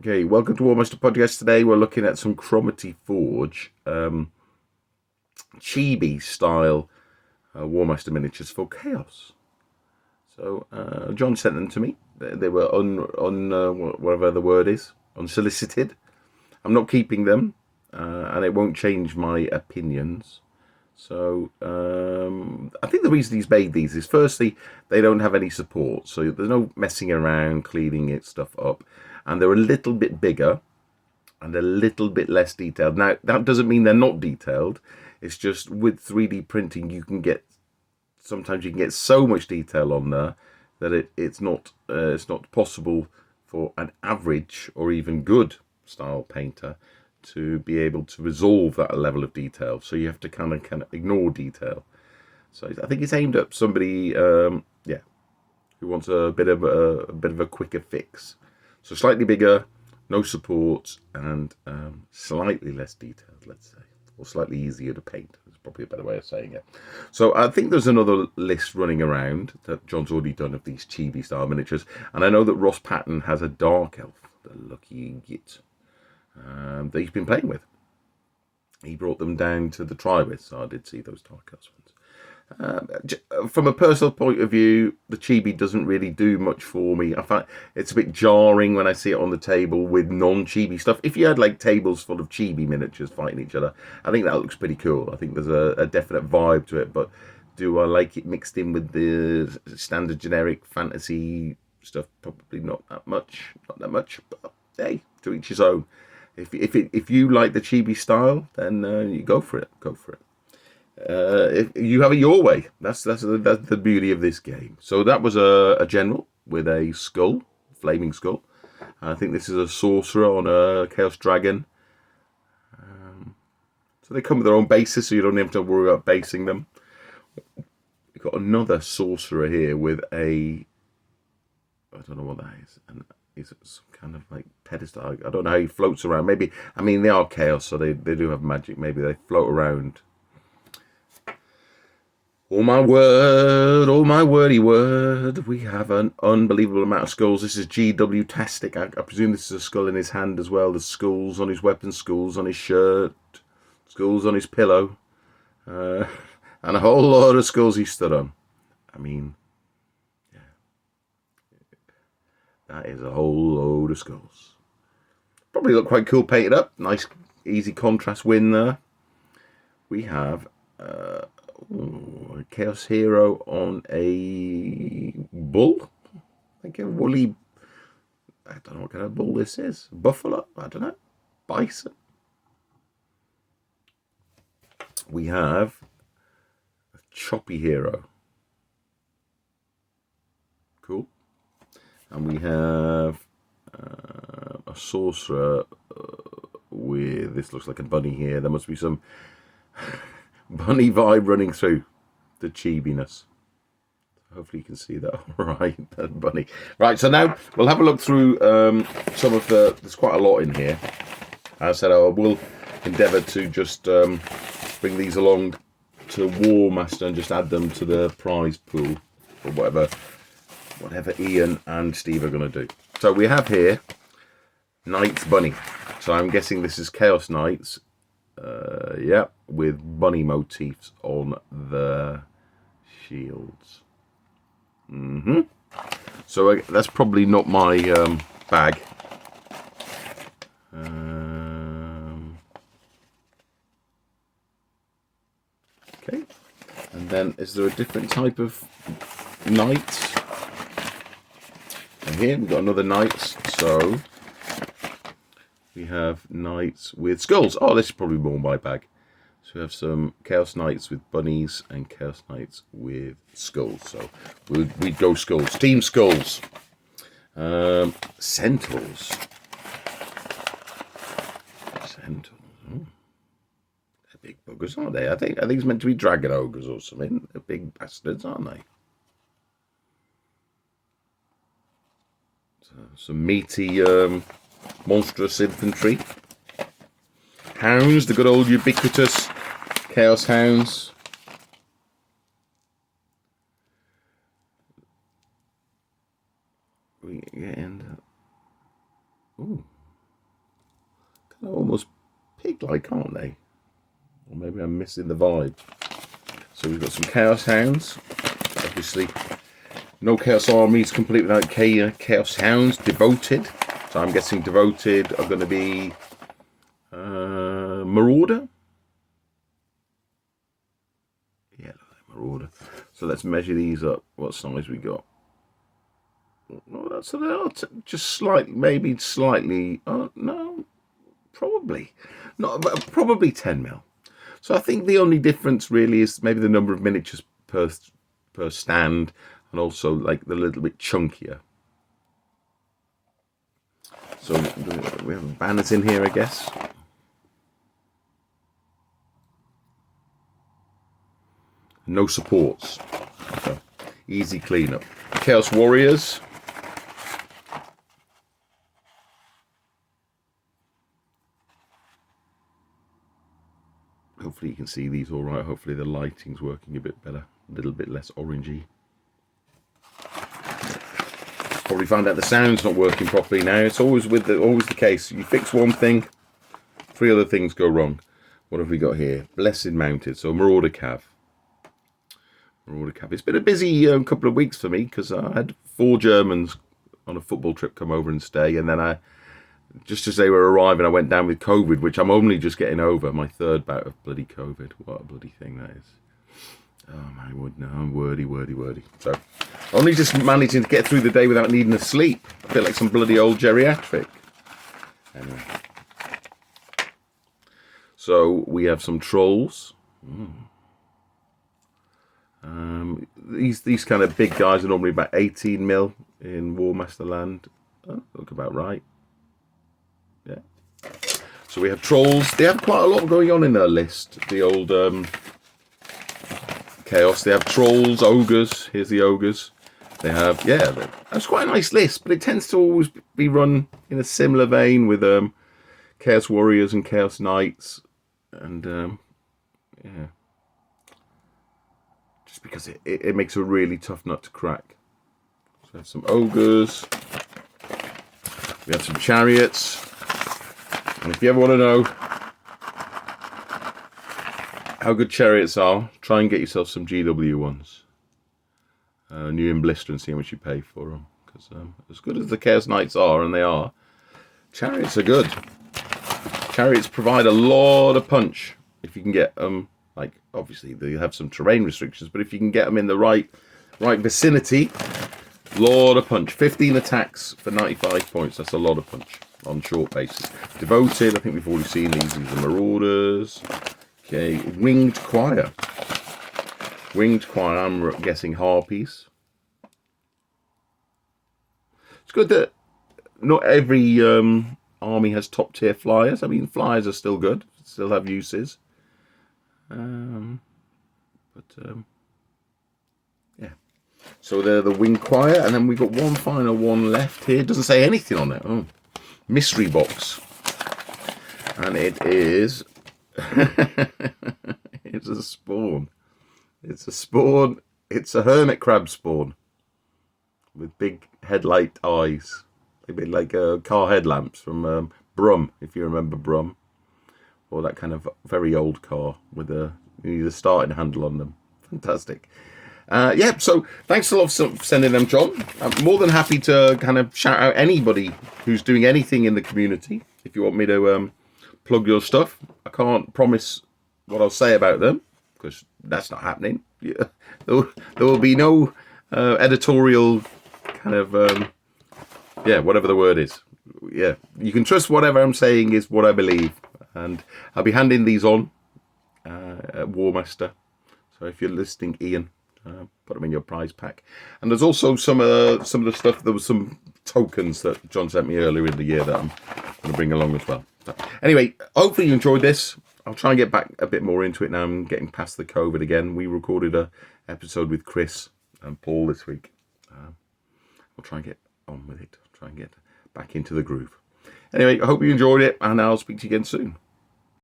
Okay, welcome to Warmaster Podcast. Today we're looking at some Cromarty Forge Chibi style Warmaster miniatures for Chaos. So John sent them to me. They were whatever the word is, unsolicited. I'm not keeping them, and it won't change my opinions. So I think the reason he's made these is firstly they don't have any support, so there's no messing around cleaning it stuff up, and they're a little bit bigger and a little bit less detailed. Now, that doesn't mean they're not detailed. It's just with 3D printing, sometimes you can get so much detail on there that it's not possible for an average or even good style painter to be able to resolve that level of detail. So you have to kind of ignore detail. So I think it's aimed at somebody, who wants a bit of a quicker fix. So slightly bigger, no support, and slightly less detailed, let's say, or slightly easier to paint. That's probably a better way of saying it. So I think there's another list running around that John's already done of these chibi style miniatures, and I know that Ross Patton has a dark elf, the lucky git, that he's been playing with. He brought them down to the try with, so I did see those dark elves ones. From a personal point of view, the chibi doesn't really do much for me. I find it's a bit jarring when I see it on the table with non-chibi stuff. If you had like tables full of chibi miniatures fighting each other, I think that looks pretty cool. I think there's a definite vibe to it, but do I like it mixed in with the standard generic fantasy stuff? Probably not that much. Not that much, but hey, to each his own. If you like the chibi style, then you go for it. Go for it. If you have it your way. That's the beauty of this game. So that was a general with a skull, flaming skull. I think this is a sorcerer on a chaos dragon. So they come with their own bases, so you don't have to worry about basing them. We've got another sorcerer here with I don't know what that is, and he's some kind of like pedestal. I don't know how he floats around. Maybe, I mean, they are chaos, so they do have magic. Maybe they float around. Oh my word, oh my wordy word. We have an unbelievable amount of skulls. This is GW-tastic. I presume this is a skull in his hand as well. There's skulls on his weapon, skulls on his shirt, skulls on his pillow, and a whole lot of skulls he stood on. I mean, yeah, that is a whole load of skulls. Probably look quite cool painted up. Nice, easy contrast win there. We have a Chaos Hero on a bull. Like a woolly, I don't know what kind of bull this is. Buffalo? I don't know. Bison. We have a choppy hero. Cool. And we have a sorcerer with, this looks like a bunny here. There must be some bunny vibe running through the chibiness. Hopefully you can see that all right, that bunny. Right, so now we'll have a look through some of there's quite a lot in here. As I said, I will endeavour to just bring these along to War Master and just add them to the prize pool or whatever Ian and Steve are going to do. So we have here Knight's Bunny. So I'm guessing this is Chaos Knights. Yeah, with bunny motifs on the shields. So that's probably not my bag. Okay, and then is there a different type of knight? And here we've got another knights. So we have knights with skulls. Oh, this is probably more my bag. So we have some Chaos Knights with bunnies and Chaos Knights with skulls. So we'd go skulls. Team skulls. Centaurs. Centaurs. Oh. They're big buggers, aren't they? I think it's meant to be dragon ogres or something. They're big bastards, aren't they? So, some meaty, monstrous infantry. Hounds, the good old ubiquitous Chaos Hounds. We get into... Ooh, kind of almost pig-like, aren't they? Or maybe I'm missing the vibe. So we've got some Chaos Hounds. Obviously, no Chaos Armies complete without Chaos Hounds. Devoted. So I'm guessing Devoted are going to be Marauder. Yeah, Marauder. So let's measure these up. What size we got? Oh, that's a lot. Just slightly, maybe slightly. Oh no, probably not. Probably 10 mil. So I think the only difference really is maybe the number of miniatures per stand, and also like the little bit chunkier. So we have banners in here, I guess. No supports. So easy cleanup. Chaos Warriors. Hopefully you can see these all right. Hopefully the lighting's working a bit better, a little bit less orangey. Probably found out the sound's not working properly now. It's always the case. You fix one thing, 3 other things go wrong. What have we got here? Blessed Mounted. So Marauder Cav. Marauder Cav. It's been a busy couple of weeks for me because I had 4 Germans on a football trip come over and stay, and then just as they were arriving, I went down with COVID, which I'm only just getting over. My 3rd bout of bloody COVID. What a bloody thing that is. Oh my word, no, I'm wordy. So, only just managing to get through the day without needing to sleep. I feel like some bloody old geriatric. Anyway. So, we have some trolls. These kind of big guys are normally about 18 mil in War Master land. Oh, look about right. Yeah. So we have trolls. They have quite a lot going on in their list. The old Chaos. They have trolls, ogres. Here's the ogres. They have, yeah, that's quite a nice list, but it tends to always be run in a similar vein with Chaos Warriors and Chaos Knights. And, yeah. Just because it makes a really tough nut to crack. So we have some ogres. We have some chariots. And if you ever want to know how good chariots are, try and get yourself some GW ones. New in blister and see how much you pay for them. Because as good as the Chaos Knights are, and they are, chariots are good. Chariots provide a lot of punch if you can get them. Like, obviously, they have some terrain restrictions, but if you can get them in the right vicinity, lot of punch. 15 attacks for 95 points. That's a lot of punch on short bases. Devoted, I think we've already seen these. These are Marauders. Okay, Winged Choir. Winged Choir, I'm guessing Harpies. It's good that not every army has top tier flyers. I mean, flyers are still good, still have uses. Yeah. So they're the Winged Choir, and then we've got one final one left here. It doesn't say anything on it. Oh, mystery box. And it is... it's a spawn. It's a spawn. It's a hermit crab spawn. With big headlight eyes. A bit like car headlamps from Brum, if you remember Brum. Or that kind of very old car with a starting handle on them. Fantastic. Yeah, so thanks a lot for sending them, John. I'm more than happy to kind of shout out anybody who's doing anything in the community. If you want me to plug your stuff, I can't promise what I'll say about them because that's not happening. Yeah. There will be no editorial kind of, yeah, whatever the word is. Yeah, you can trust whatever I'm saying is what I believe. And I'll be handing these on at War Master. So if you're listening, Ian, put them in your prize pack. And there's also some of the stuff. There was some tokens that John sent me earlier in the year that I'm going to bring along as well. So, anyway, hopefully you enjoyed this. I'll try and get back a bit more into it now. I'm getting past the COVID again. We recorded a episode with Chris and Paul this week. I'll try and get on with it. Try and get back into the groove. Anyway, I hope you enjoyed it, and I'll speak to you again soon.